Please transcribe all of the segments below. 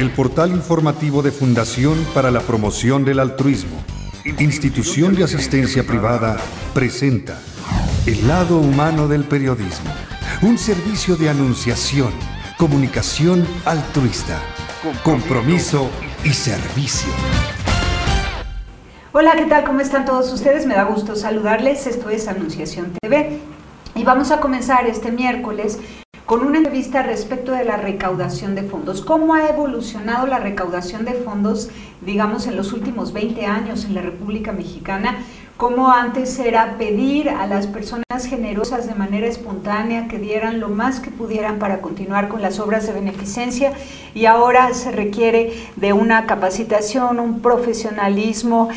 El portal informativo de Fundación para la Promoción del Altruismo, institución de asistencia privada, presenta El lado humano del periodismo, un servicio de anunciación, comunicación altruista, compromiso y servicio. Hola, ¿qué tal? ¿Cómo están todos ustedes? Me da gusto saludarles. Esto es Anunciación TV y vamos a comenzar este miércoles con una entrevista respecto de la recaudación de fondos. ¿Cómo ha evolucionado la recaudación de fondos, digamos, en los últimos 20 años en la República Mexicana? Cómo antes era pedir a las personas generosas de manera espontánea que dieran lo más que pudieran para continuar con las obras de beneficencia, y ahora se requiere de una capacitación, un profesionalismo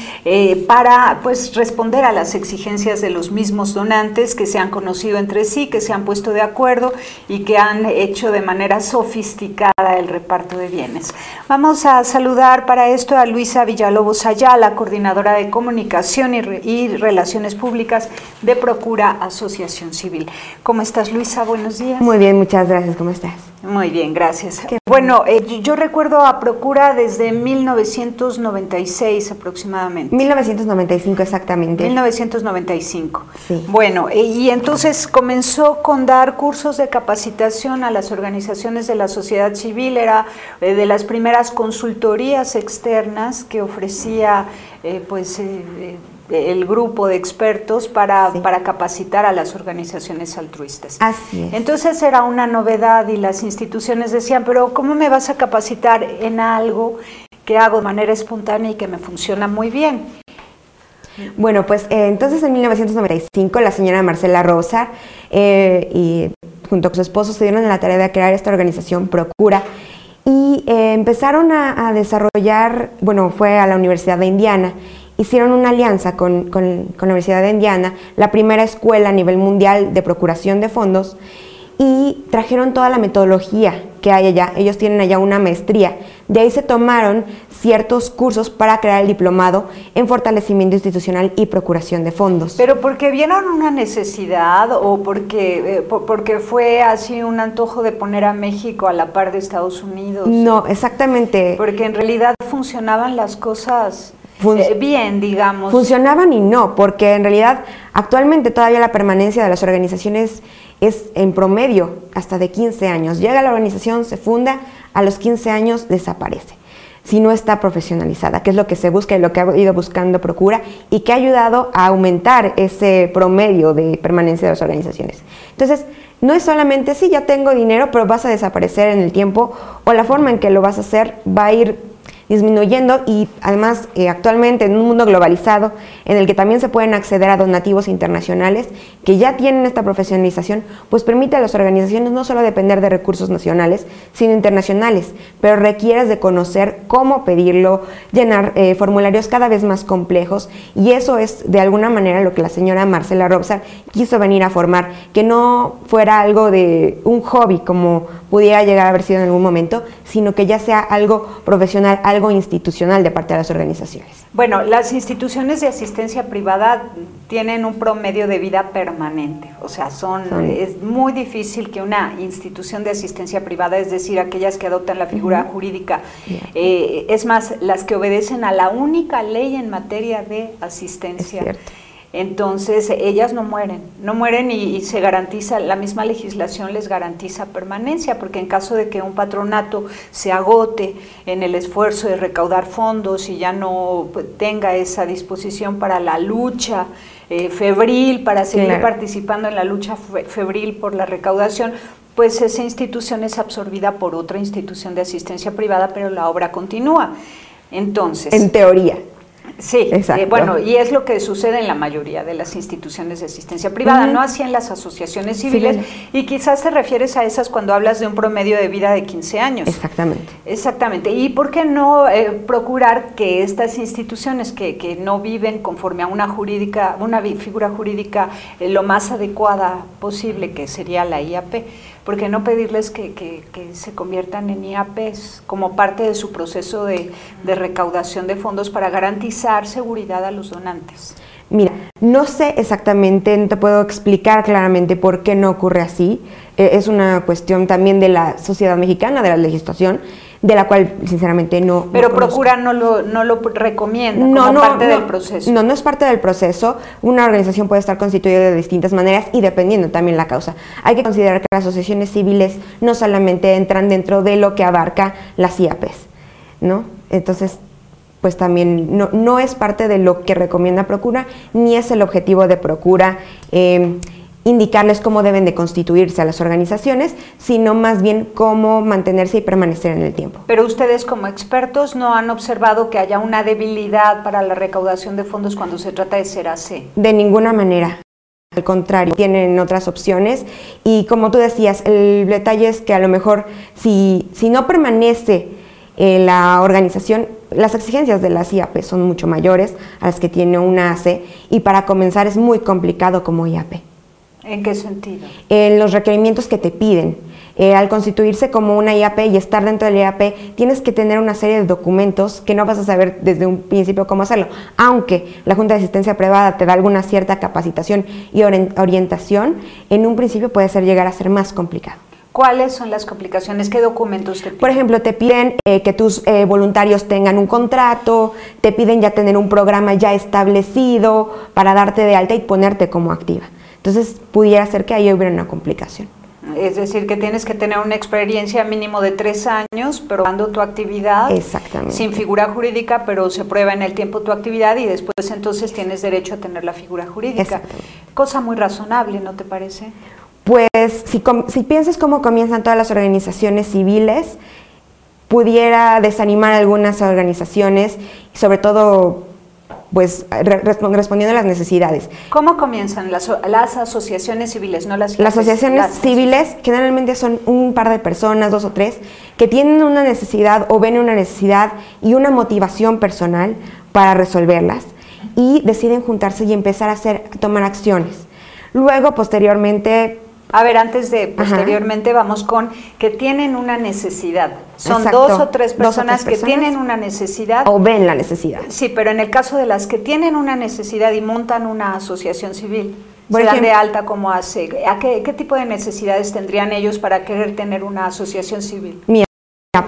para responder a las exigencias de los mismos donantes, que se han conocido entre sí, que se han puesto de acuerdo y que han hecho de manera sofisticada el reparto de bienes. Vamos a saludar para esto a Luisa Villalobos Ayala, coordinadora de comunicación y Relaciones Públicas de Procura Asociación Civil. ¿Cómo estás, Luisa? Buenos días. Muy bien, muchas gracias. ¿Cómo estás? Muy bien, gracias. Bueno, yo recuerdo a Procura desde 1996 aproximadamente. 1995 exactamente. 1995. Sí. Bueno, y entonces comenzó con dar cursos de capacitación a las organizaciones de la sociedad civil. Era de las primeras consultorías externas que ofrecía el grupo de expertos para capacitar a las organizaciones altruistas. Así es. Entonces era una novedad y las instituciones decían, pero ¿cómo me vas a capacitar en algo que hago de manera espontánea y que me funciona muy bien? Bueno, pues entonces en 1995 la señora Marcela Rosa y junto con su esposo se dieron a la tarea de crear esta organización Procura y empezaron a desarrollar, fue a la Universidad de Indiana. Hicieron una alianza con la Universidad de Indiana, la primera escuela a nivel mundial de procuración de fondos, y trajeron toda la metodología que hay allá. Ellos tienen allá una maestría. De ahí se tomaron ciertos cursos para crear el diplomado en fortalecimiento institucional y procuración de fondos. ¿Pero porque vieron una necesidad o porque fue así un antojo de poner a México a la par de Estados Unidos? No, exactamente. Porque en realidad funcionaban las cosas bien, digamos. Funcionaban y no, porque en realidad actualmente todavía la permanencia de las organizaciones es en promedio hasta de 15 años. Llega la organización, se funda, a los 15 años desaparece, si no está profesionalizada, que es lo que se busca y lo que ha ido buscando Procura y que ha ayudado a aumentar ese promedio de permanencia de las organizaciones. Entonces, no es solamente, sí, ya tengo dinero, pero vas a desaparecer en el tiempo, o la forma en que lo vas a hacer va a ir disminuyendo, y además actualmente en un mundo globalizado en el que también se pueden acceder a donativos internacionales que ya tienen esta profesionalización, pues permite a las organizaciones no solo depender de recursos nacionales, sino internacionales, pero requieres de conocer cómo pedirlo, llenar formularios cada vez más complejos, y eso es de alguna manera lo que la señora Marcela Rosa quiso venir a formar, que no fuera algo de un hobby como pudiera llegar a haber sido en algún momento, sino que ya sea algo profesional, algo institucional de parte de las organizaciones. Bueno, las instituciones de asistencia privada tienen un promedio de vida permanente, o sea, es muy difícil que una institución de asistencia privada, es decir, aquellas que adoptan la figura jurídica, es más, las que obedecen a la única ley en materia de asistencia. Entonces ellas no mueren y se garantiza, la misma legislación les garantiza permanencia, porque en caso de que un patronato se agote en el esfuerzo de recaudar fondos y ya no tenga esa disposición para la lucha febril, para seguir participando en la lucha febril por la recaudación, pues esa institución es absorbida por otra institución de asistencia privada, pero la obra continúa. Entonces, en teoría. Sí, y es lo que sucede en la mayoría de las instituciones de asistencia privada, no así en las asociaciones civiles, y quizás te refieres a esas cuando hablas de un promedio de vida de 15 años. Exactamente, y ¿por qué no procurar que estas instituciones que no viven conforme a una figura jurídica lo más adecuada posible, que sería la IAP, ¿por qué no pedirles que se conviertan en IAPs como parte de su proceso de recaudación de fondos para garantizar seguridad a los donantes? Mira, no sé exactamente, no te puedo explicar claramente por qué no ocurre así. Es una cuestión también de la sociedad mexicana, de la legislación, de la cual sinceramente no. Pero no Procura no lo recomienda como parte del proceso. No es parte del proceso. Una organización puede estar constituida de distintas maneras y dependiendo también la causa. Hay que considerar que las asociaciones civiles no solamente entran dentro de lo que abarca las IAPs, ¿no? Entonces, pues también no es parte de lo que recomienda Procura, ni es el objetivo de Procura indicarles cómo deben de constituirse a las organizaciones, sino más bien cómo mantenerse y permanecer en el tiempo. Pero ustedes como expertos no han observado que haya una debilidad para la recaudación de fondos cuando se trata de ser AC. De ninguna manera. Al contrario, tienen otras opciones y como tú decías, el detalle es que a lo mejor si no permanece la organización, las exigencias de las IAP son mucho mayores a las que tiene una AC y para comenzar es muy complicado como IAP. ¿En qué sentido? En los requerimientos que te piden. Al constituirse como una IAP y estar dentro de la IAP, tienes que tener una serie de documentos que no vas a saber desde un principio cómo hacerlo. Aunque la Junta de Asistencia Privada te da alguna cierta capacitación y orientación, en un principio puede llegar a ser más complicado. ¿Cuáles son las complicaciones? ¿Qué documentos te piden? Por ejemplo, te piden que tus voluntarios tengan un contrato, te piden ya tener un programa ya establecido para darte de alta y ponerte como activa. Entonces, pudiera ser que ahí hubiera una complicación. Es decir, que tienes que tener una experiencia mínimo de 3 años probando tu actividad. Exactamente. Sin figura jurídica, pero se prueba en el tiempo tu actividad y después entonces tienes derecho a tener la figura jurídica. Cosa muy razonable, ¿no te parece? Pues si piensas cómo comienzan todas las organizaciones civiles, pudiera desanimar algunas organizaciones y sobre todo pues respondiendo a las necesidades. ¿Cómo comienzan las asociaciones civiles, no las Las asociaciones civiles generalmente son un par de personas, 2 o 3, que tienen una necesidad o ven una necesidad y una motivación personal para resolverlas y deciden juntarse y empezar a tomar acciones. Luego, posteriormente... A ver, antes de posteriormente vamos con que tienen una necesidad. Son Exacto. 2 o 3 personas que tienen una necesidad. O ven la necesidad. Sí, pero en el caso de las que tienen una necesidad y montan una asociación civil, Por se dan de ejemplo, alta como hace. ¿Qué tipo de necesidades tendrían ellos para querer tener una asociación civil? Mira,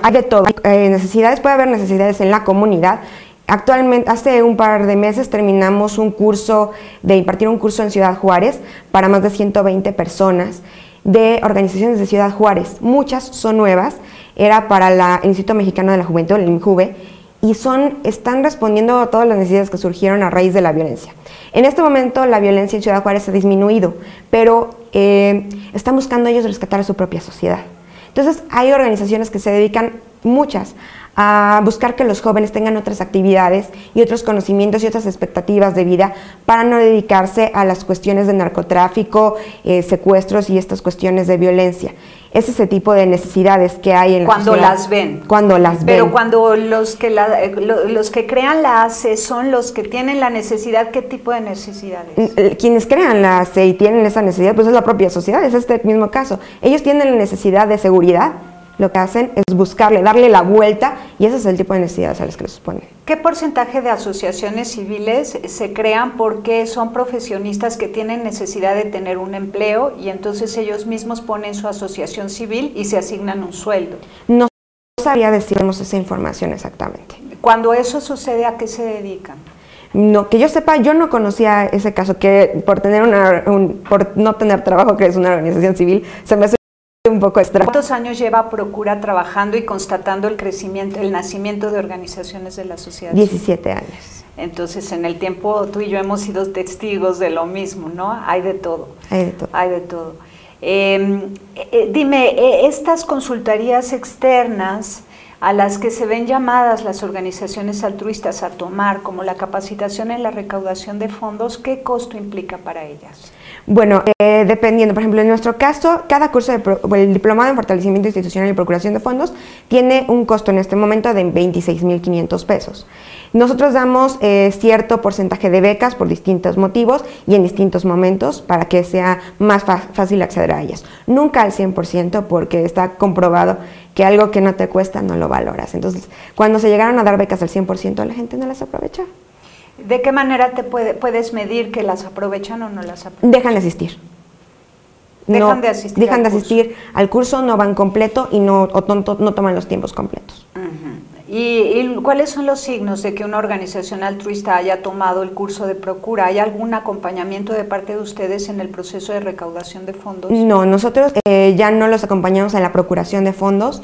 hay de todo. Hay necesidades, puede haber necesidades en la comunidad. Actualmente, hace un par de meses terminamos impartir un curso en Ciudad Juárez para más de 120 personas de organizaciones de Ciudad Juárez. Muchas son nuevas, era para el Instituto Mexicano de la Juventud, el IMJUVE, y están respondiendo a todas las necesidades que surgieron a raíz de la violencia. En este momento la violencia en Ciudad Juárez ha disminuido, pero están buscando ellos rescatar a su propia sociedad. Entonces hay organizaciones que se dedican, muchas, a buscar que los jóvenes tengan otras actividades y otros conocimientos y otras expectativas de vida para no dedicarse a las cuestiones de narcotráfico, secuestros y estas cuestiones de violencia. Ese es el tipo de necesidades que hay en la sociedad. Cuando las ven. Pero cuando los que crean la ACE son los que tienen la necesidad, ¿qué tipo de necesidades? Quienes crean la ACE y tienen esa necesidad, pues es la propia sociedad, es este mismo caso. Ellos tienen la necesidad de seguridad. Lo que hacen es darle la vuelta y ese es el tipo de necesidades a las que les ponen. ¿Qué porcentaje de asociaciones civiles se crean porque son profesionistas que tienen necesidad de tener un empleo y entonces ellos mismos ponen su asociación civil y se asignan un sueldo? No sabría decirnos esa información exactamente. Cuando eso sucede, ¿a qué se dedican? No, que yo sepa, yo no conocía ese caso, que por no tener trabajo, que es una organización civil, se me hace un poco extraño. ¿Cuántos años lleva Procura trabajando y constatando el nacimiento de organizaciones de la sociedad? 17 años. Entonces, en el tiempo tú y yo hemos sido testigos de lo mismo, ¿no? Hay de todo. Hay de todo. Hay de todo. Dime, estas consultorías externas a las que se ven llamadas las organizaciones altruistas a tomar, como la capacitación en la recaudación de fondos, ¿qué costo implica para ellas? Bueno, dependiendo, por ejemplo, en nuestro caso, cada curso el diplomado en fortalecimiento institucional y procuración de fondos tiene un costo en este momento de 26,500 pesos. Nosotros damos cierto porcentaje de becas por distintos motivos y en distintos momentos para que sea más fácil acceder a ellas. Nunca al 100% porque está comprobado que algo que no te cuesta no lo valoras. Entonces, cuando se llegaron a dar becas al 100%, la gente no las aprovecha. ¿De qué manera puedes medir que las aprovechan o no las aprovechan? Dejan de asistir. Dejan de asistir dejan al de curso. asistir al curso, no van completo y no toman los tiempos completos. ¿Y cuáles son los signos de que una organización altruista haya tomado el curso de Procura? ¿Hay algún acompañamiento de parte de ustedes en el proceso de recaudación de fondos? No, nosotros ya no los acompañamos en la procuración de fondos,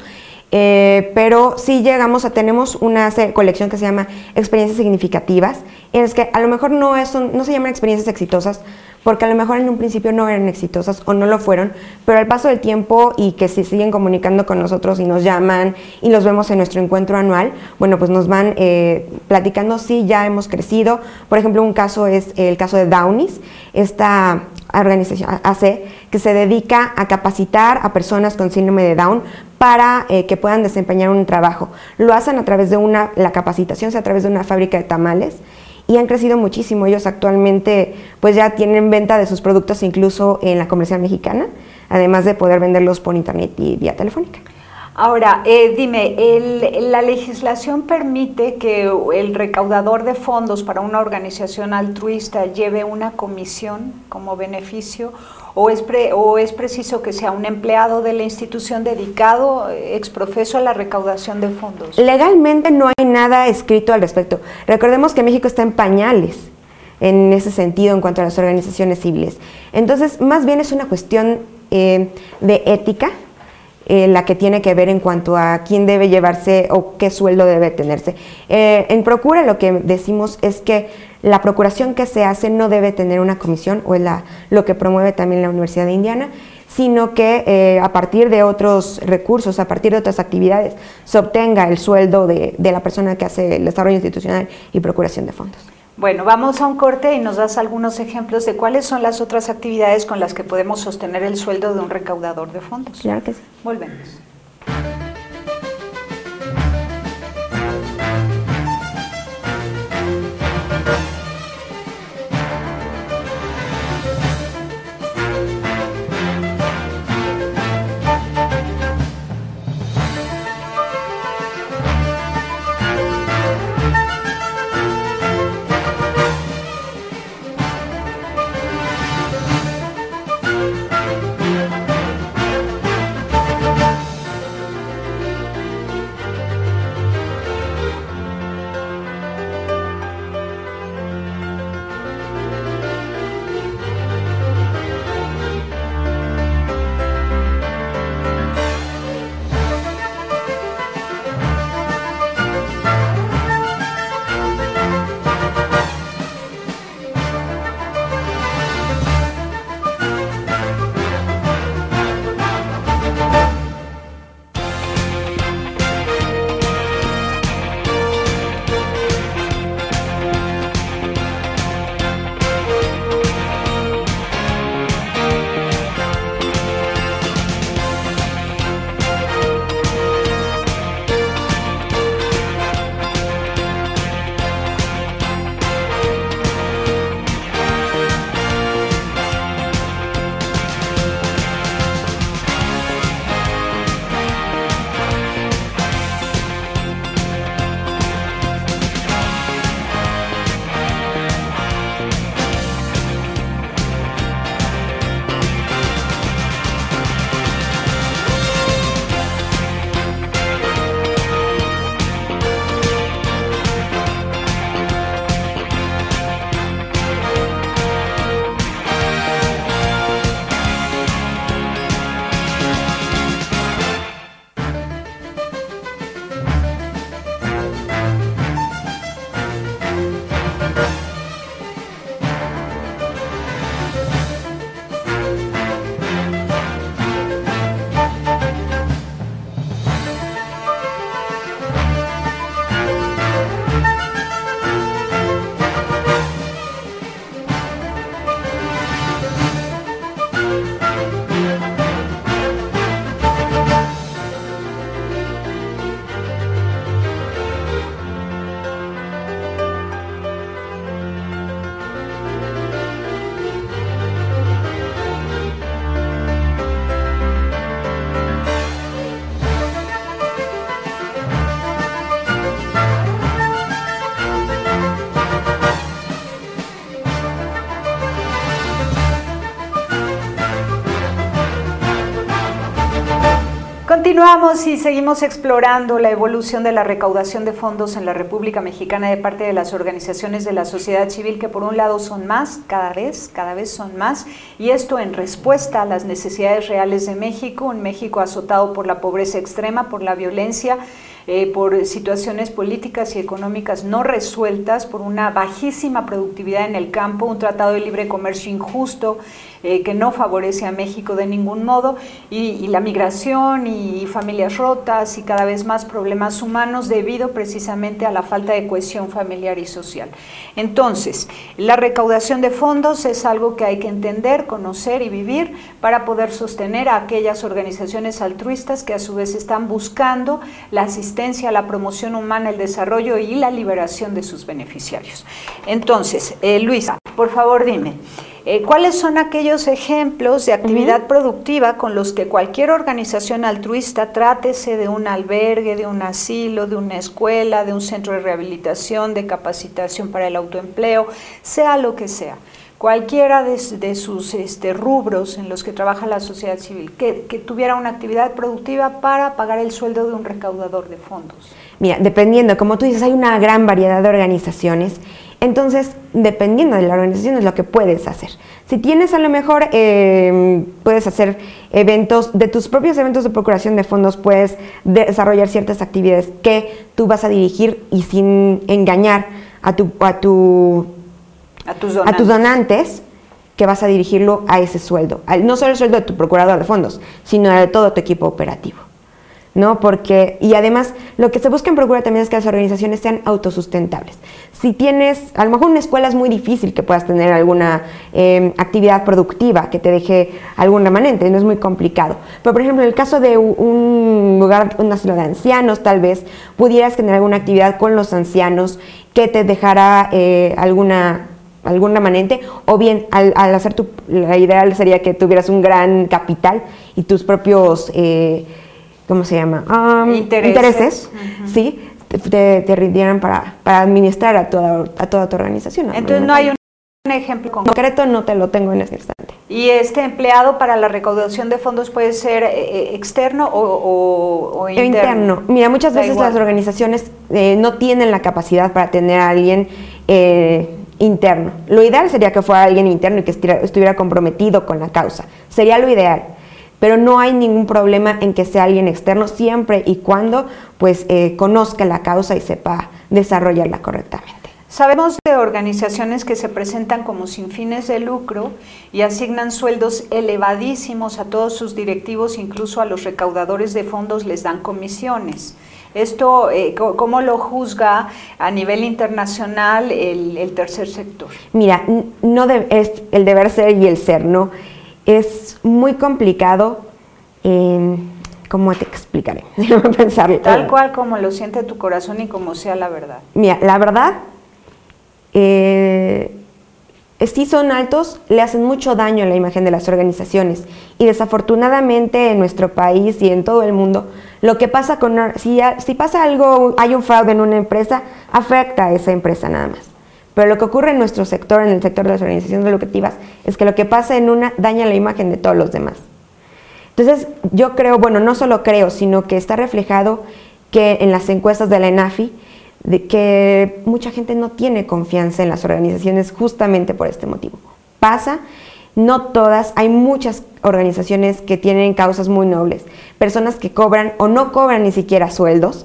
pero sí tenemos una colección que se llama Experiencias Significativas, en las que a lo mejor no se llaman experiencias exitosas, porque a lo mejor en un principio no eran exitosas o no lo fueron, pero al paso del tiempo y que se siguen comunicando con nosotros y nos llaman y los vemos en nuestro encuentro anual, bueno, pues nos van platicando si ya hemos crecido. Por ejemplo, un caso es el caso de Downies, esta organización AC que se dedica a capacitar a personas con síndrome de Down para que puedan desempeñar un trabajo. Lo hacen a través de la capacitación, a través de una fábrica de tamales, y han crecido muchísimo. Ellos actualmente pues ya tienen venta de sus productos incluso en la comercial mexicana, además de poder venderlos por internet y vía telefónica. Ahora, dime, ¿la legislación permite que el recaudador de fondos para una organización altruista lleve una comisión como beneficio? ¿O es preciso que sea un empleado de la institución dedicado exprofeso a la recaudación de fondos? Legalmente no hay nada escrito al respecto. Recordemos que México está en pañales en ese sentido en cuanto a las organizaciones civiles. Entonces, más bien es una cuestión de ética, la que tiene que ver en cuanto a quién debe llevarse o qué sueldo debe tenerse. En Procura lo que decimos es que la procuración que se hace no debe tener una comisión, o es lo que promueve también la Universidad de Indiana, sino que a partir de otros recursos, a partir de otras actividades, se obtenga el sueldo de la persona que hace el desarrollo institucional y procuración de fondos. Bueno, vamos a un corte y nos das algunos ejemplos de cuáles son las otras actividades con las que podemos sostener el sueldo de un recaudador de fondos. Claro que sí. Volvemos. Continuamos y seguimos explorando la evolución de la recaudación de fondos en la República Mexicana de parte de las organizaciones de la sociedad civil, que por un lado son más, cada vez son más, y esto en respuesta a las necesidades reales de México, un México azotado por la pobreza extrema, por la violencia, por situaciones políticas y económicas no resueltas, por una bajísima productividad en el campo, un tratado de libre comercio injusto que no favorece a México de ningún modo, y la migración y familias rotas y cada vez más problemas humanos debido precisamente a la falta de cohesión familiar y social. Entonces, la recaudación de fondos es algo que hay que entender, conocer y vivir para poder sostener a aquellas organizaciones altruistas que a su vez están buscando la asistencia, la promoción humana, el desarrollo y la liberación de sus beneficiarios. Entonces, Luisa, por favor dime, ¿cuáles son aquellos ejemplos de actividad productiva con los que cualquier organización altruista, trátese de un albergue, de un asilo, de una escuela, de un centro de rehabilitación, de capacitación para el autoempleo, sea lo que sea, cualquiera de sus rubros en los que trabaja la sociedad civil, que tuviera una actividad productiva para pagar el sueldo de un recaudador de fondos? Mira, dependiendo, como tú dices, hay una gran variedad de organizaciones. Entonces, dependiendo de la organización es lo que puedes hacer. Si tienes a lo mejor, puedes hacer eventos, de tus propios eventos de procuración de fondos, puedes desarrollar ciertas actividades que tú vas a dirigir y sin engañar a tus donantes, que vas a dirigirlo a ese sueldo. No solo el sueldo de tu procurador de fondos, sino de todo tu equipo operativo, ¿no? Porque, y además, lo que se busca en Procura también es que las organizaciones sean autosustentables. Si tienes, a lo mejor una escuela es muy difícil que puedas tener alguna actividad productiva que te deje algún remanente, no es muy complicado. Pero, por ejemplo, en el caso de un lugar, un asilo de ancianos, tal vez pudieras tener alguna actividad con los ancianos que te dejara algún remanente, o bien al hacer la ideal sería que tuvieras un gran capital y tus propios ¿cómo se llama? Intereses, ¿sí? Te rindieran para administrar a toda tu organización. Entonces no hay un ejemplo concreto, no te lo tengo en este instante. ¿Y este empleado para la recaudación de fondos puede ser externo o interno? Mira, muchas veces las organizaciones no tienen la capacidad para tener a alguien interno. Lo ideal sería que fuera alguien interno y que estuviera comprometido con la causa. Sería lo ideal. Pero no hay ningún problema en que sea alguien externo, siempre y cuando pues conozca la causa y sepa desarrollarla correctamente. Sabemos de organizaciones que se presentan como sin fines de lucro y asignan sueldos elevadísimos a todos sus directivos, incluso a los recaudadores de fondos les dan comisiones. Esto, ¿cómo lo juzga a nivel internacional el tercer sector? Mira, es el deber ser y el ser, ¿no? Es muy complicado, ¿cómo te explicaré? Déjame pensarlo. Tal cual como lo siente tu corazón y como sea la verdad. Mira, la verdad, sí son altos, le hacen mucho daño a la imagen de las organizaciones, y desafortunadamente en nuestro país y en todo el mundo, lo que pasa si pasa algo, hay un fraude en una empresa, afecta a esa empresa nada más. Pero lo que ocurre en nuestro sector, en el sector de las organizaciones lucrativas, es que lo que pasa en una daña la imagen de todos los demás. Entonces, yo creo, bueno, no solo creo, sino que está reflejado que en las encuestas de la ENAFI, de que mucha gente no tiene confianza en las organizaciones justamente por este motivo. Pasa, no todas, hay muchas organizaciones que tienen causas muy nobles, personas que cobran o no cobran ni siquiera sueldos,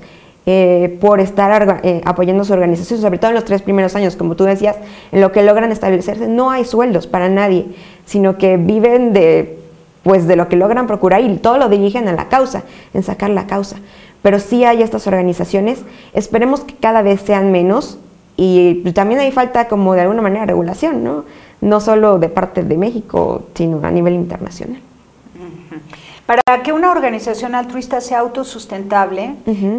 por estar apoyando su organización, sobre todo en los 3 primeros años, como tú decías, en lo que logran establecerse, no hay sueldos para nadie, sino que viven de lo que logran procurar y todo lo dirigen a la causa, en sacar la causa. Pero sí hay estas organizaciones, esperemos que cada vez sean menos, y también hay falta como de alguna manera de regulación, ¿no? No solo de parte de México, sino a nivel internacional. Para que una organización altruista sea autosustentable,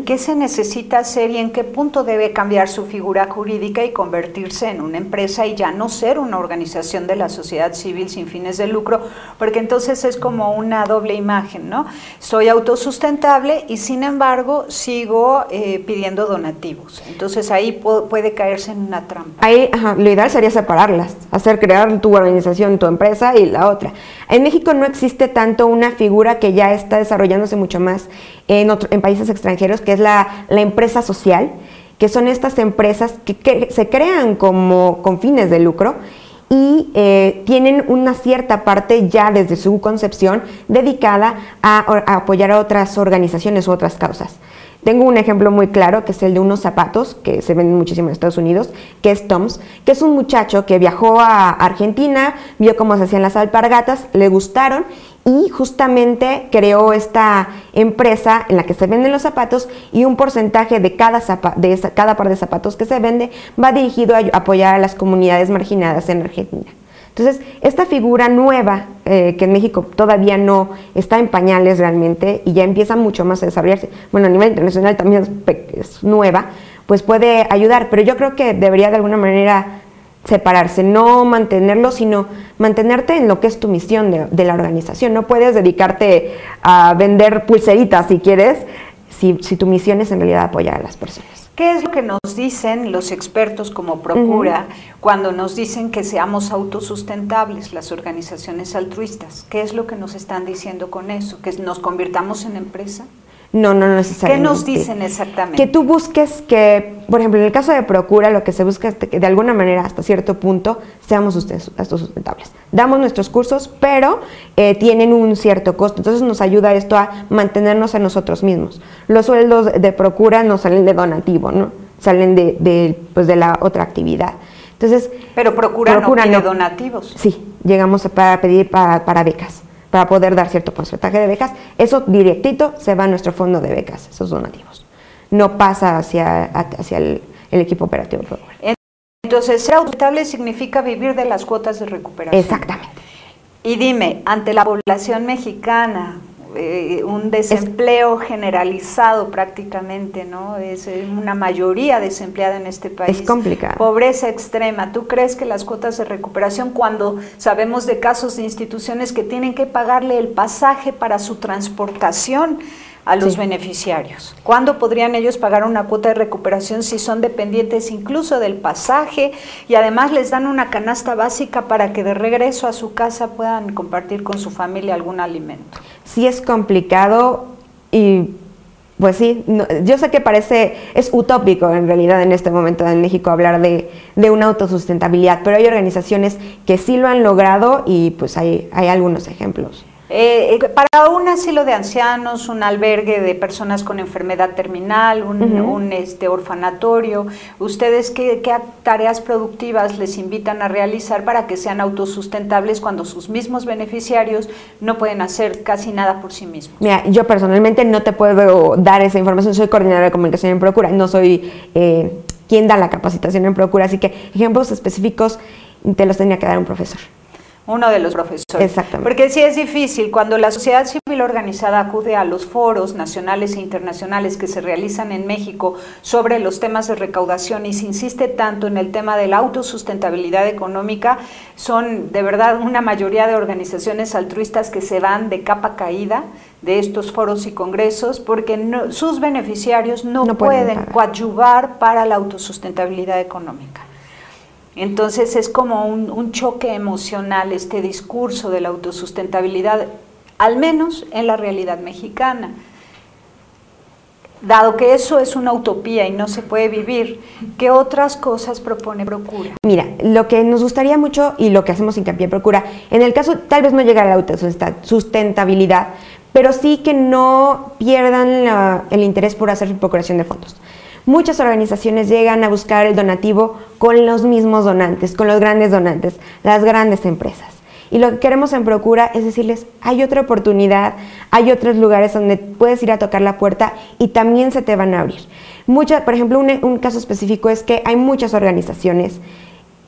¿qué se necesita hacer y en qué punto debe cambiar su figura jurídica y convertirse en una empresa y ya no ser una organización de la sociedad civil sin fines de lucro? Porque entonces es como una doble imagen, ¿no? Soy autosustentable y sin embargo sigo pidiendo donativos. Entonces ahí puede caerse en una trampa. Ahí, lo ideal sería separarlas, crear tu organización, tu empresa y la otra. En México no existe tanto una figura figura que ya está desarrollándose mucho más en países extranjeros, que es la empresa social, que son estas empresas que se crean con fines de lucro y tienen una cierta parte ya desde su concepción dedicada a apoyar a otras organizaciones u otras causas. Tengo un ejemplo muy claro, que es el de unos zapatos que se venden muchísimo en Estados Unidos, que es Toms, que es un muchacho que viajó a Argentina, vio cómo se hacían las alpargatas, le gustaron y justamente creó esta empresa en la que se venden los zapatos, y un porcentaje de cada par de zapatos que se vende va dirigido a apoyar a las comunidades marginadas en Argentina. Entonces, esta figura nueva, que en México todavía no está en pañales realmente y ya empieza mucho más a desarrollarse, bueno, a nivel internacional también es nueva, pues puede ayudar, pero yo creo que debería de alguna manera separarse, no mantenerlo, sino mantenerte en lo que es tu misión de la organización. No puedes dedicarte a vender pulseritas si quieres, si tu misión es en realidad apoyar a las personas. ¿Qué es lo que nos dicen los expertos como Procura cuando nos dicen que seamos autosustentables, las organizaciones altruistas? ¿Qué es lo que nos están diciendo con eso? ¿Que nos convirtamos en empresa? No necesariamente. ¿Qué nos dicen exactamente? Que tú busques que, por ejemplo, en el caso de Procura, lo que se busca es que de alguna manera, hasta cierto punto, seamos autosustentables. Damos nuestros cursos, pero tienen un cierto costo. Entonces nos ayuda esto a mantenernos a nosotros mismos. Los sueldos de Procura no salen de donativo, ¿no? Salen de la otra actividad. Entonces, pero Procura no pide donativos. Sí, llegamos a pedir para becas, para poder dar cierto porcentaje de becas. Eso directito se va a nuestro fondo de becas, esos donativos. No pasa hacia el equipo operativo de Procura. Entonces, ser autosustentable significa vivir de las cuotas de recuperación. Exactamente. Y dime, ante la población mexicana, un desempleo generalizado prácticamente, ¿no? Es una mayoría desempleada en este país. Es complicado. Pobreza extrema. ¿Tú crees que las cuotas de recuperación, cuando sabemos de casos de instituciones que tienen que pagarle el pasaje para su transportación a los beneficiarios? ¿Cuándo podrían ellos pagar una cuota de recuperación si son dependientes incluso del pasaje y además les dan una canasta básica para que de regreso a su casa puedan compartir con su familia algún alimento? Sí, es complicado y pues sí, yo sé que es utópico en realidad en este momento en México hablar de una autosustentabilidad, pero hay organizaciones que sí lo han logrado y pues hay algunos ejemplos. Para un asilo de ancianos, un albergue de personas con enfermedad terminal, un orfanatorio, ¿ustedes qué tareas productivas les invitan a realizar para que sean autosustentables cuando sus mismos beneficiarios no pueden hacer casi nada por sí mismos? Mira, yo personalmente no te puedo dar esa información, soy coordinadora de comunicación en Procura, no soy quien da la capacitación en Procura, así que ejemplos específicos te los tendría que dar un profesor. Uno de los profesores. Exactamente. Porque sí es difícil, cuando la sociedad civil organizada acude a los foros nacionales e internacionales que se realizan en México sobre los temas de recaudación y se insiste tanto en el tema de la autosustentabilidad económica, son de verdad una mayoría de organizaciones altruistas que se van de capa caída de estos foros y congresos porque sus beneficiarios no pueden coadyuvar para la autosustentabilidad económica. Entonces es como un choque emocional este discurso de la autosustentabilidad, al menos en la realidad mexicana. Dado que eso es una utopía y no se puede vivir, ¿qué otras cosas propone Procura? Mira, lo que nos gustaría mucho y lo que hacemos hincapié en Procura, en el caso tal vez no llegar a la autosustentabilidad, pero sí que no pierdan el interés por hacer su procuración de fondos. Muchas organizaciones llegan a buscar el donativo con los mismos donantes, con los grandes donantes, las grandes empresas. Y lo que queremos en Procura es decirles, hay otra oportunidad, hay otros lugares donde puedes ir a tocar la puerta y también se te van a abrir. Por ejemplo, un caso específico es que hay muchas organizaciones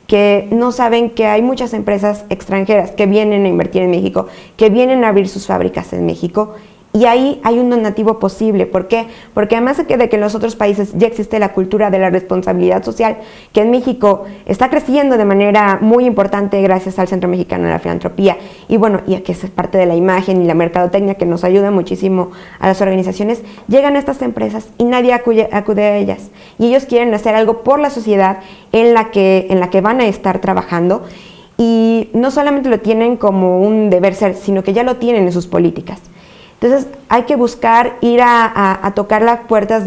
que no saben que hay muchas empresas extranjeras que vienen a invertir en México, que vienen a abrir sus fábricas en México. Y ahí hay un donativo posible. ¿Por qué? Porque además de que en los otros países ya existe la cultura de la responsabilidad social, que en México está creciendo de manera muy importante gracias al Centro Mexicano de la Filantropía, y bueno, y a que es parte de la imagen y la mercadotecnia que nos ayuda muchísimo a las organizaciones, llegan a estas empresas y nadie acude a ellas. Y ellos quieren hacer algo por la sociedad en la que van a estar trabajando, y no solamente lo tienen como un deber ser, sino que ya lo tienen en sus políticas. Entonces hay que buscar ir a tocar las puertas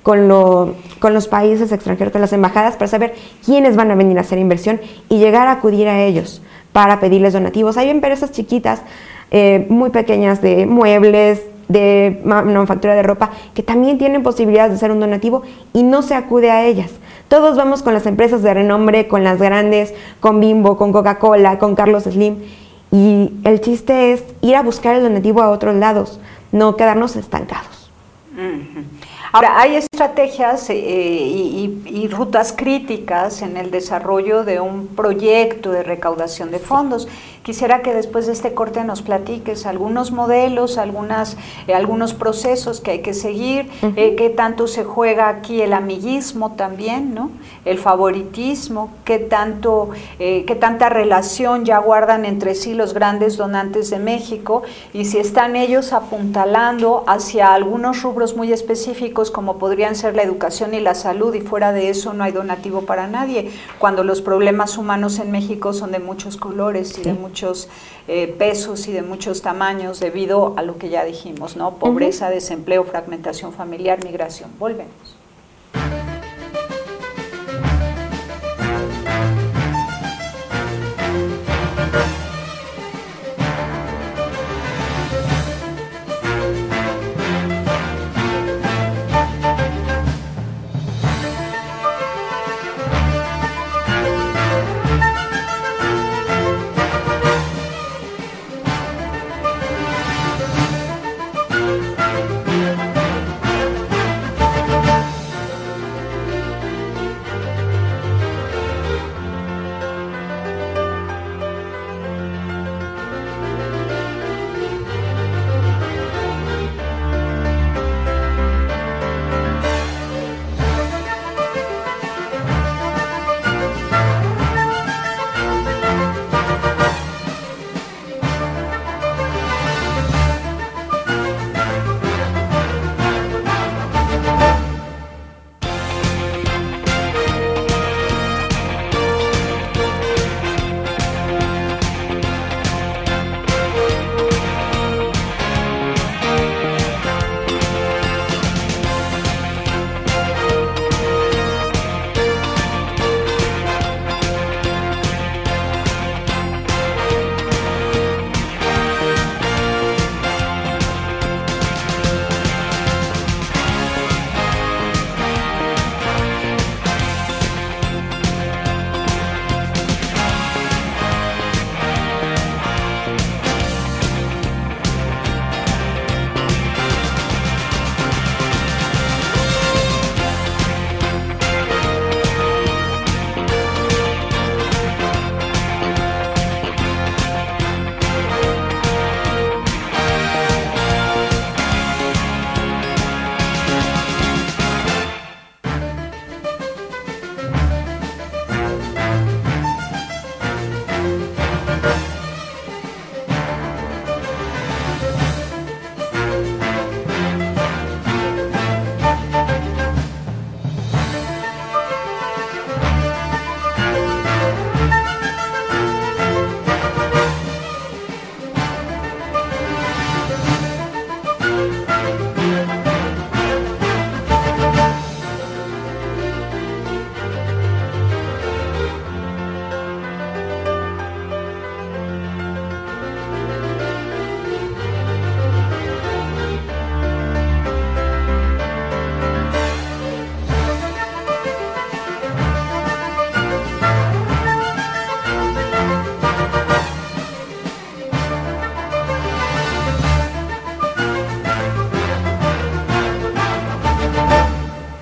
con los países extranjeros, con las embajadas, para saber quiénes van a venir a hacer inversión y llegar a acudir a ellos para pedirles donativos. Hay empresas chiquitas, muy pequeñas, de muebles, de manufactura de ropa, que también tienen posibilidades de hacer un donativo y no se acude a ellas. Todos vamos con las empresas de renombre, con las grandes, con Bimbo, con Coca-Cola, con Carlos Slim, y el chiste es ir a buscar el donativo a otros lados, no quedarnos estancados. Ahora, hay estrategias y rutas críticas en el desarrollo de un proyecto de recaudación de fondos. Quisiera que después de este corte nos platiques algunos modelos, algunos procesos que hay que seguir, qué tanto se juega aquí el amiguismo también, ¿no? El favoritismo, qué tanta relación ya guardan entre sí los grandes donantes de México, y si están ellos apuntalando hacia algunos rubros muy específicos como podrían ser la educación y la salud, y fuera de eso no hay donativo para nadie, cuando los problemas humanos en México son de muchos colores y de muchos pesos y de muchos tamaños, debido a lo que ya dijimos, ¿no? Pobreza, desempleo, fragmentación familiar, migración. Volvemos.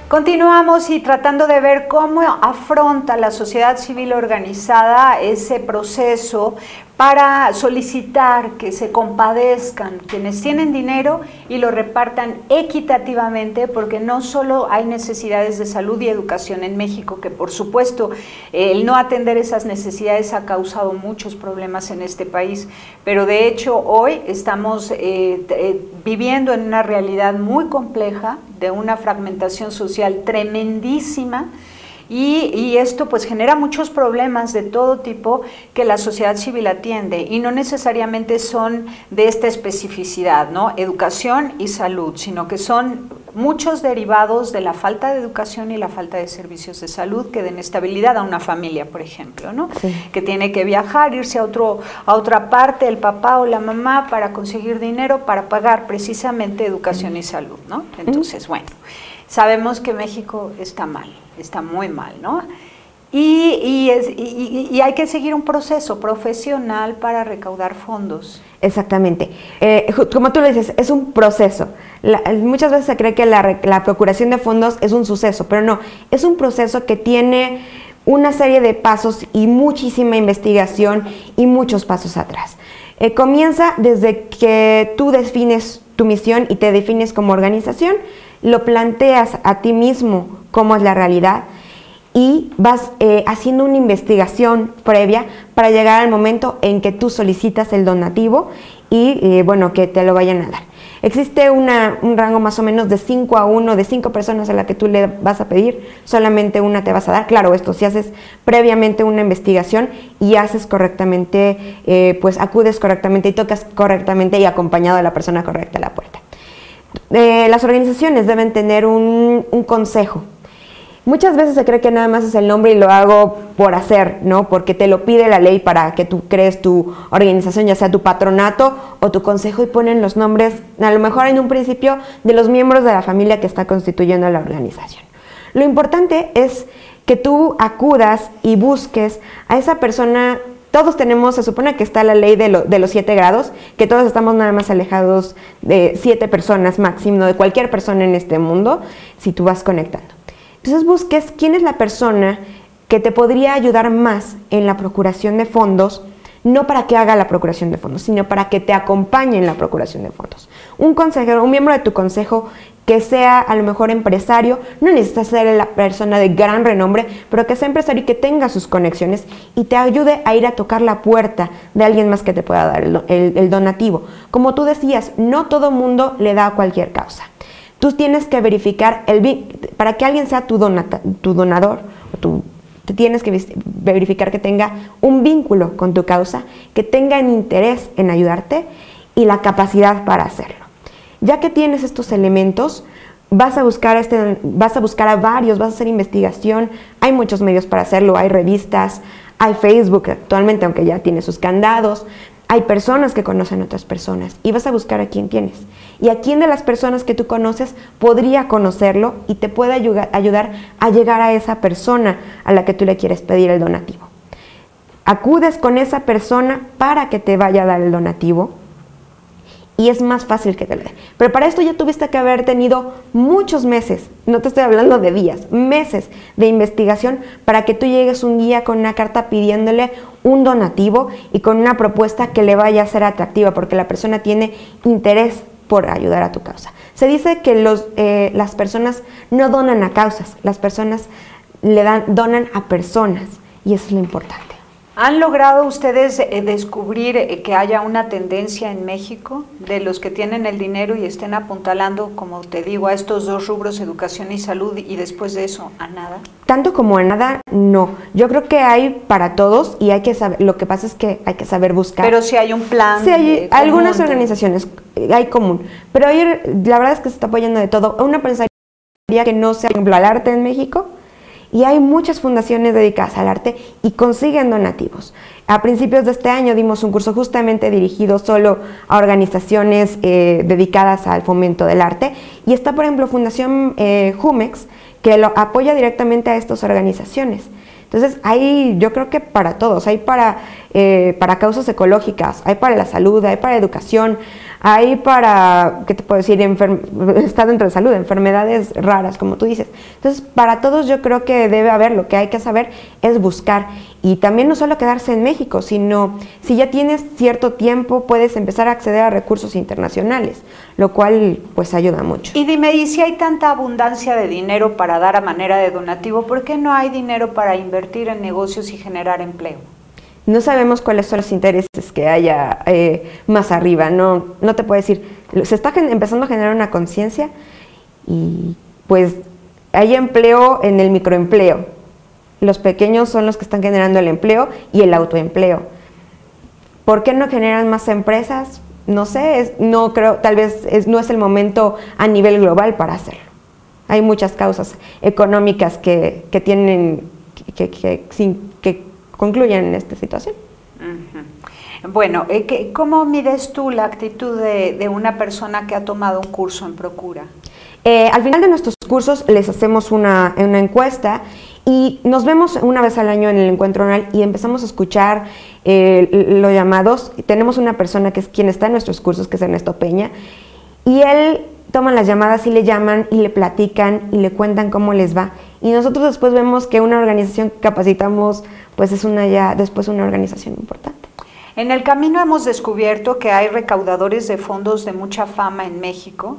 Continuamos y tratando de ver cómo afronta la sociedad civil organizada ese proceso para solicitar que se compadezcan quienes tienen dinero y lo repartan equitativamente, porque no solo hay necesidades de salud y educación en México, que por supuesto el no atender esas necesidades ha causado muchos problemas en este país, pero de hecho hoy estamos viviendo en una realidad muy compleja, de una fragmentación social tremendísima, Y esto pues genera muchos problemas de todo tipo que la sociedad civil atiende y no necesariamente son de esta especificidad, ¿no? Educación y salud, sino que son muchos derivados de la falta de educación y la falta de servicios de salud que den estabilidad a una familia, por ejemplo, ¿no? Sí. Que tiene que viajar, irse a otra parte, el papá o la mamá, para conseguir dinero para pagar precisamente educación y salud, ¿no? Entonces, bueno, sabemos que México está mal, está muy mal, ¿no? Y hay que seguir un proceso profesional para recaudar fondos. Exactamente. Como tú lo dices, es un proceso. Muchas veces se cree que la procuración de fondos es un suceso, pero no, es un proceso que tiene una serie de pasos y muchísima investigación y muchos pasos atrás. Comienza desde que tú defines tu misión y te defines como organización, lo planteas a ti mismo cómo es la realidad, y vas haciendo una investigación previa para llegar al momento en que tú solicitas el donativo y bueno, que te lo vayan a dar. Existe un rango más o menos de 5 a 1, de 5 personas a la que tú le vas a pedir, solamente una te vas a dar. Claro, esto si haces previamente una investigación y haces correctamente, pues acudes correctamente y tocas correctamente y acompañado de la persona correcta a la puerta. Las organizaciones deben tener un consejo. Muchas veces se cree que nada más es el nombre y lo hago por hacer, ¿no? Porque te lo pide la ley para que tú crees tu organización, ya sea tu patronato o tu consejo, y ponen los nombres, a lo mejor en un principio, de los miembros de la familia que está constituyendo la organización. Lo importante es que tú acudas y busques a esa persona. Todos tenemos, se supone que está la ley de los 7 grados, que todos estamos nada más alejados de 7 personas máximo, de cualquier persona en este mundo, si tú vas conectando. Entonces busques quién es la persona que te podría ayudar más en la procuración de fondos, no para que haga la procuración de fondos, sino para que te acompañe en la procuración de fondos. Un consejero, un miembro de tu consejo que sea a lo mejor empresario, no necesita ser la persona de gran renombre, pero que sea empresario y que tenga sus conexiones y te ayude a ir a tocar la puerta de alguien más que te pueda dar el donativo. Como tú decías, no todo mundo le da a cualquier causa. Tú tienes que verificar, para que alguien sea tu donador, te tienes que verificar que tenga un vínculo con tu causa, que tenga un interés en ayudarte y la capacidad para hacerlo. Ya que tienes estos elementos, vas a buscar a varios, vas a hacer investigación. Hay muchos medios para hacerlo, hay revistas, hay Facebook actualmente, aunque ya tiene sus candados. Hay personas que conocen a otras personas y vas a buscar a quién tienes. Y a quién de las personas que tú conoces podría conocerlo y te puede ayudar a llegar a esa persona a la que tú le quieres pedir el donativo. Acudes con esa persona para que te vaya a dar el donativo y es más fácil que te lo dé. Pero para esto ya tuviste que haber tenido muchos meses, no te estoy hablando de días, meses de investigación para que tú llegues un día con una carta pidiéndole un donativo y con una propuesta que le vaya a ser atractiva porque la persona tiene interés por ayudar a tu causa. Se dice que las personas no donan a causas, las personas donan a personas y eso es lo importante. ¿Han logrado ustedes descubrir que haya una tendencia en México de los que tienen el dinero y estén apuntalando, como te digo, a estos dos rubros, educación y salud, y después de eso a nada? Tanto como a nada, no. Yo creo que hay para todos y hay que saber, lo que pasa es que hay que saber buscar. Pero si hay un plan. Sí, hay algunas organizaciones, hay común, pero la verdad es que se está apoyando de todo. Una pensaría que no sea, por ejemplo, al arte en México, y hay muchas fundaciones dedicadas al arte y consiguen donativos. A principios de este año dimos un curso justamente dirigido solo a organizaciones dedicadas al fomento del arte y está, por ejemplo, Fundación Jumex, que lo apoya directamente a estas organizaciones. Entonces, hay, yo creo que para todos, hay para causas ecológicas, hay para la salud, hay para educación, hay para, ¿qué te puedo decir?, está dentro de salud, enfermedades raras, como tú dices. Entonces, para todos yo creo que debe haber, lo que hay que saber es buscar. Y también no solo quedarse en México, sino si ya tienes cierto tiempo, puedes empezar a acceder a recursos internacionales, lo cual pues ayuda mucho. Y dime, y si hay tanta abundancia de dinero para dar a manera de donativo, ¿por qué no hay dinero para invertir en negocios y generar empleo? No sabemos cuáles son los intereses que haya más arriba, no te puedo decir. Se está empezando a generar una conciencia y pues hay empleo en el microempleo, Los pequeños son los que están generando el empleo y el autoempleo. ¿Por qué no generan más empresas? No sé, no creo, tal vez no es el momento a nivel global para hacerlo. Hay muchas causas económicas que concluyen en esta situación. Bueno, ¿cómo mides tú la actitud de una persona que ha tomado un curso en Procura? Al final de nuestros cursos les hacemos una encuesta y nos vemos una vez al año en el encuentro anual y empezamos a escuchar los llamados. Tenemos una persona que es quien está en nuestros cursos, que es Ernesto Peña, y él toma las llamadas y le llaman y le platican y le cuentan cómo les va. Y nosotros después vemos que una organización que capacitamos pues es después una organización importante. En el camino hemos descubierto que hay recaudadores de fondos de mucha fama en México,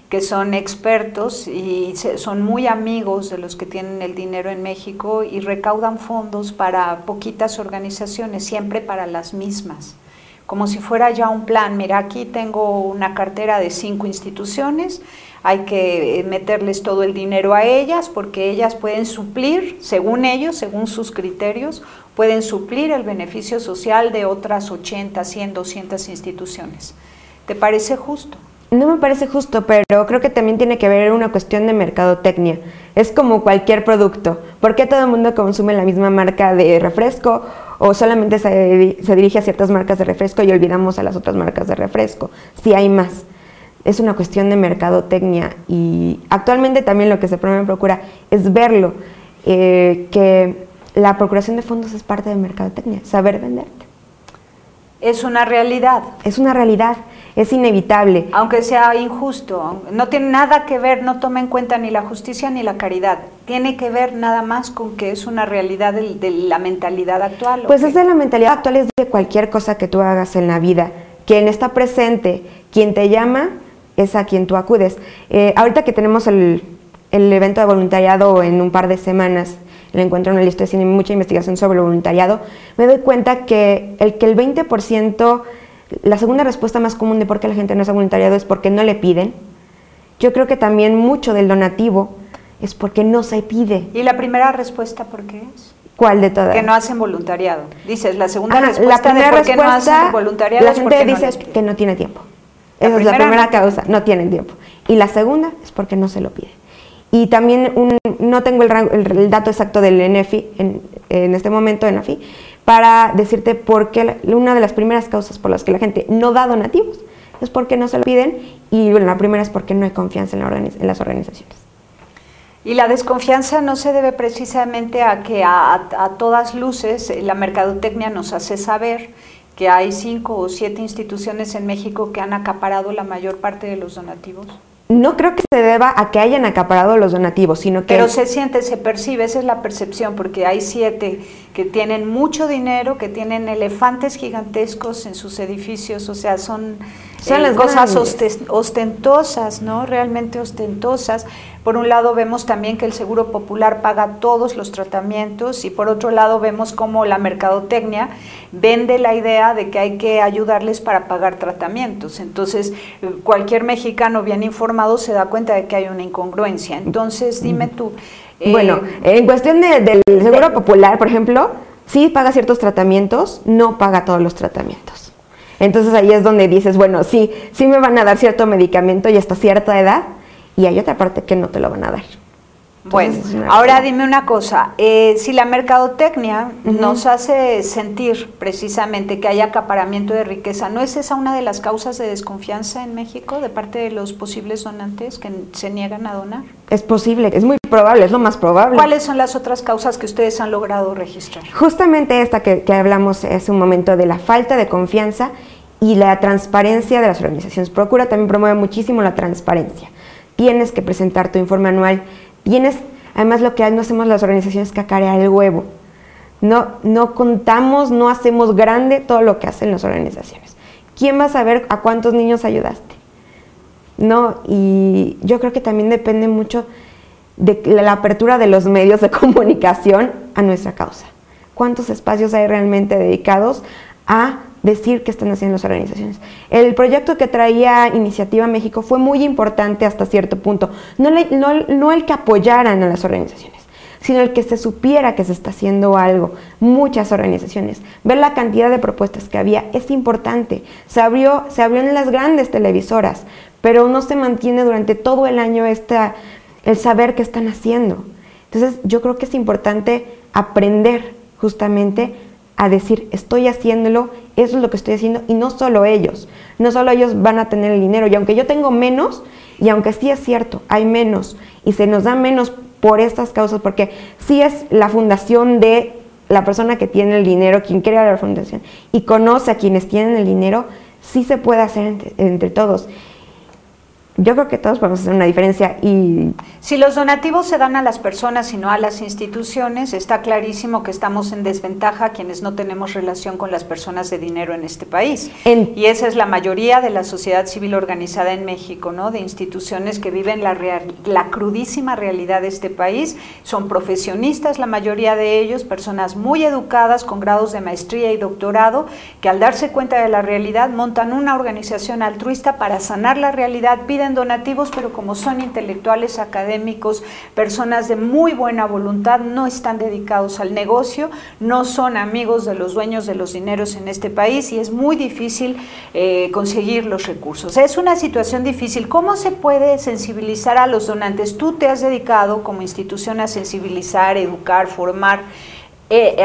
que son expertos y son muy amigos de los que tienen el dinero en México y recaudan fondos para poquitas organizaciones, siempre para las mismas, como si fuera ya un plan. Mira, aquí tengo una cartera de 5 instituciones, hay que meterles todo el dinero a ellas porque ellas pueden suplir, según ellos, según sus criterios, pueden suplir el beneficio social de otras 80, 100, 200 instituciones. ¿Te parece justo? No me parece justo, pero creo que también tiene que ver una cuestión de mercadotecnia. Es como cualquier producto. ¿Por qué todo el mundo consume la misma marca de refresco o solamente se dirige a ciertas marcas de refresco y olvidamos a las otras marcas de refresco? Si hay más. Es una cuestión de mercadotecnia y actualmente también lo que se promueve en Procura es verlo, que la procuración de fondos es parte de mercadotecnia, saber venderte. Es una realidad. Es una realidad, es inevitable. Aunque sea injusto, no tiene nada que ver, no toma en cuenta ni la justicia ni la caridad. Tiene que ver nada más con que es una realidad de la mentalidad actual. Pues es de la mentalidad actual, es de cualquier cosa que tú hagas en la vida. Quien está presente, quien te llama, es a quien tú acudes. Ahorita que tenemos el evento de voluntariado en un par de semanas, el encuentro anual, estoy haciendo mucha investigación sobre el voluntariado, me doy cuenta que el 20%, la segunda respuesta más común de por qué la gente no hace voluntariado es porque no le piden. Yo creo que también mucho del donativo es porque no se pide. ¿Y la primera respuesta por qué es? ¿Cuál de todas? Que no hacen voluntariado. Dices, la segunda respuesta la primera de por qué no respuesta, hacen voluntariado la es gente porque dice no les piden. que no tiene tiempo. La Esa es la primera no causa, no tienen tiempo. Y la segunda es porque no se lo piden. Y también no tengo el dato exacto del ENEFI en este momento, ENAFI, para decirte por qué una de las primeras causas por las que la gente no da donativos es porque no se lo piden, y bueno, la primera es porque no hay confianza en las organizaciones. Y la desconfianza no se debe precisamente a que a todas luces la mercadotecnia nos hace saber que hay 5 o 7 instituciones en México que han acaparado la mayor parte de los donativos. No creo que se deba a que hayan acaparado los donativos, sino que... Pero se siente, se percibe, esa es la percepción, porque hay 7 que tienen mucho dinero, que tienen elefantes gigantescos en sus edificios, o sea, son las cosas ostentosas, ¿no? Realmente ostentosas. Por un lado vemos también que el Seguro Popular paga todos los tratamientos y por otro lado vemos cómo la mercadotecnia vende la idea de que hay que ayudarles para pagar tratamientos. Entonces, cualquier mexicano bien informado se da cuenta de que hay una incongruencia. Entonces, dime tú... Bueno, en cuestión del Seguro Popular, por ejemplo, sí paga ciertos tratamientos, no paga todos los tratamientos. Entonces ahí es donde dices, bueno, sí me van a dar cierto medicamento y hasta cierta edad, y hay otra parte que no te lo van a dar. Entonces, bueno, ahora dime una cosa, si la mercadotecnia nos hace sentir precisamente que hay acaparamiento de riqueza, ¿no es esa una de las causas de desconfianza en México de parte de los posibles donantes que se niegan a donar? Es posible, es muy probable, es lo más probable. ¿Cuáles son las otras causas que ustedes han logrado registrar? Justamente esta que hablamos hace un momento, de la falta de confianza y la transparencia de las organizaciones. Procura también promueve muchísimo la transparencia. Tienes que presentar tu informe anual. Además lo que no hacemos las organizaciones es cacarear el huevo. No contamos, no hacemos grande todo lo que hacen las organizaciones. ¿Quién va a saber a cuántos niños ayudaste? Y yo creo que también depende mucho de la apertura de los medios de comunicación a nuestra causa. ¿Cuántos espacios hay realmente dedicados a decir qué están haciendo las organizaciones? El proyecto que traía Iniciativa México fue muy importante hasta cierto punto, no el que apoyaran a las organizaciones, sino el que se supiera que se está haciendo algo. Muchas organizaciones, ver la cantidad de propuestas que había es importante. Se abrió en las grandes televisoras, pero no se mantiene durante todo el año el saber qué están haciendo. Entonces yo creo que es importante aprender justamente a decir, estoy haciéndolo, eso es lo que estoy haciendo, y no solo ellos van a tener el dinero, y aunque yo tengo menos, y aunque sí es cierto, hay menos, y se nos da menos por estas causas, porque sí es la fundación de la persona que tiene el dinero, quien crea la fundación, y conoce a quienes tienen el dinero, sí se puede hacer entre todos. Yo creo que todos podemos hacer una diferencia. Y si los donativos se dan a las personas y no a las instituciones, está clarísimo que estamos en desventaja quienes no tenemos relación con las personas de dinero en este país. Y esa es la mayoría de la sociedad civil organizada en México, ¿no? De instituciones que viven la crudísima realidad de este país. Son profesionistas, la mayoría de ellos, personas muy educadas con grados de maestría y doctorado, que al darse cuenta de la realidad montan una organización altruista para sanar la realidad, piden donativos, pero como son intelectuales, académicos, personas de muy buena voluntad, no están dedicados al negocio, no son amigos de los dueños de los dineros en este país, y es muy difícil conseguir los recursos. Es una situación difícil. ¿Cómo se puede sensibilizar a los donantes? Tú te has dedicado como institución a sensibilizar, educar, formar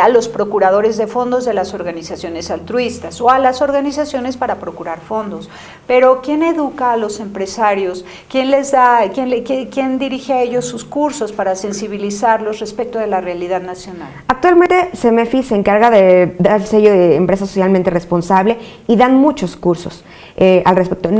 a los procuradores de fondos de las organizaciones altruistas o a las organizaciones para procurar fondos. Pero ¿quién educa a los empresarios? ¿Quién les da, quién dirige a ellos sus cursos para sensibilizarlos respecto de la realidad nacional? Actualmente CEMEFI se encarga de dar el sello de empresa socialmente responsable y dan muchos cursos al respecto.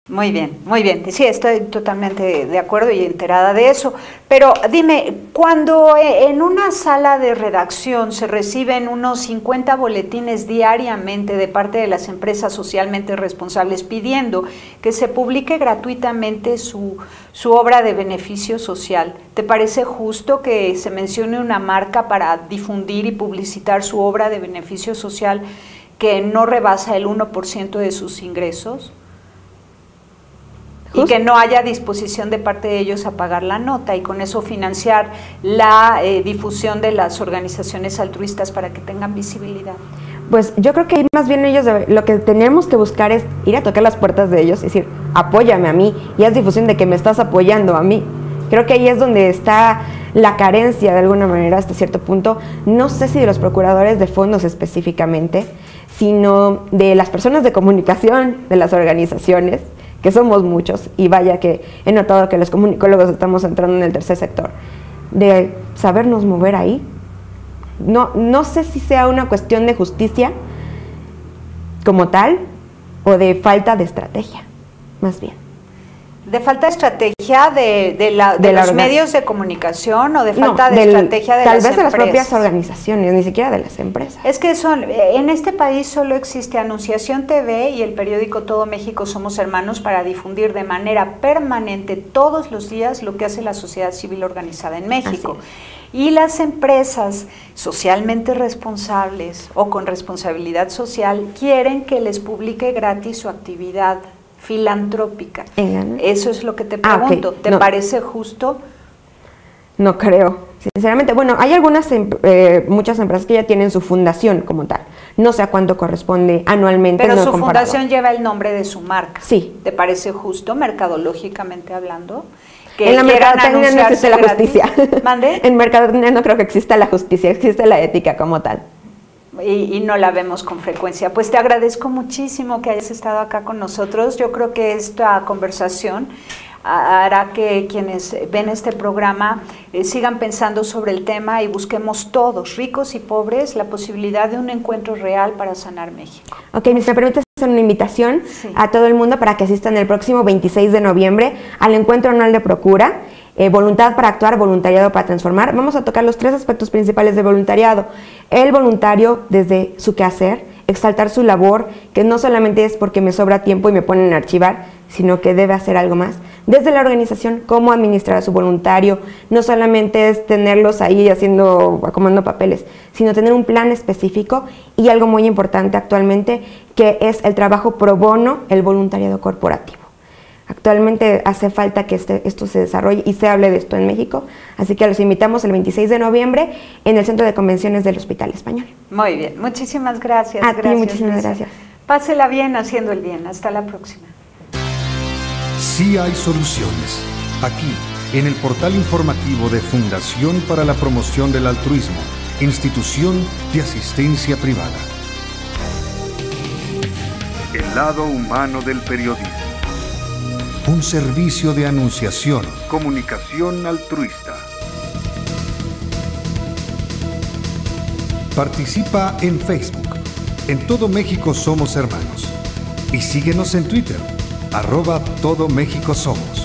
Muy bien, muy bien. Sí, estoy totalmente de acuerdo y enterada de eso. Pero dime, cuando en una sala de redacción se reciben unos 50 boletines diariamente de parte de las empresas socialmente responsables pidiendo que se publique gratuitamente su obra de beneficio social, ¿te parece justo que se mencione una marca para difundir y publicitar su obra de beneficio social que no rebasa el 1% de sus ingresos? Y que no haya disposición de parte de ellos a pagar la nota y con eso financiar la difusión de las organizaciones altruistas para que tengan visibilidad. Pues yo creo que más bien ellos, lo que tenemos que buscar es ir a tocar las puertas de ellos y decir, apóyame a mí, y haz difusión de que me estás apoyando a mí. Creo que ahí es donde está la carencia de alguna manera hasta cierto punto, no sé si de los procuradores de fondos específicamente, sino de las personas de comunicación de las organizaciones, que somos muchos, y vaya que he notado que los comunicólogos estamos entrando en el tercer sector, de sabernos mover ahí. No sé si sea una cuestión de justicia como tal, o de falta de estrategia, más bien. ¿De falta de estrategia de los medios de comunicación o de falta de estrategia de las empresas? Tal vez de las propias organizaciones, ni siquiera de las empresas. Es que en este país solo existe Anunciación TV y el periódico Todo México Somos Hermanos para difundir de manera permanente todos los días lo que hace la sociedad civil organizada en México. Y las empresas socialmente responsables o con responsabilidad social quieren que les publique gratis su actividad filantrópica. Eso es lo que te pregunto. Okay. ¿Te parece justo? No creo, sinceramente. Bueno, hay muchas empresas que ya tienen su fundación como tal. No sé a cuánto corresponde anualmente. Pero su fundación lleva el nombre de su marca. Sí. ¿Te parece justo, mercadológicamente hablando? Que en la mercadotecnia no existe la justicia. ¿Mande? En mercadotecnia no creo que exista la justicia, existe la ética como tal. Y no la vemos con frecuencia. Pues te agradezco muchísimo que hayas estado acá con nosotros. Yo creo que esta conversación hará que quienes ven este programa sigan pensando sobre el tema y busquemos todos, ricos y pobres, la posibilidad de un encuentro real para sanar México. Ok, me permites hacer una invitación a todo el mundo para que asistan el próximo 26 de noviembre al encuentro anual de Procura. Voluntad para actuar, voluntariado para transformar. Vamos a tocar los 3 aspectos principales de voluntariado. El voluntario desde su quehacer, exaltar su labor, que no solamente es porque me sobra tiempo y me ponen a archivar, sino que debe hacer algo más. Desde la organización, cómo administrar a su voluntario, no solamente es tenerlos ahí acomodando papeles, sino tener un plan específico y algo muy importante actualmente, que es el trabajo pro bono, el voluntariado corporativo. Actualmente hace falta que esto se desarrolle y se hable de esto en México, así que los invitamos el 26 de noviembre en el Centro de Convenciones del Hospital Español. Muy bien, muchísimas gracias. A ti, muchísimas gracias. Pásela bien haciendo el bien. Hasta la próxima. Sí hay soluciones. Aquí, en el portal informativo de Fundación para la Promoción del Altruismo, Institución de Asistencia Privada. El lado humano del periodismo. Un servicio de anunciación, comunicación altruista. Participa en Facebook. En Todo México Somos Hermanos. Y síguenos en Twitter, @Todo México Somos.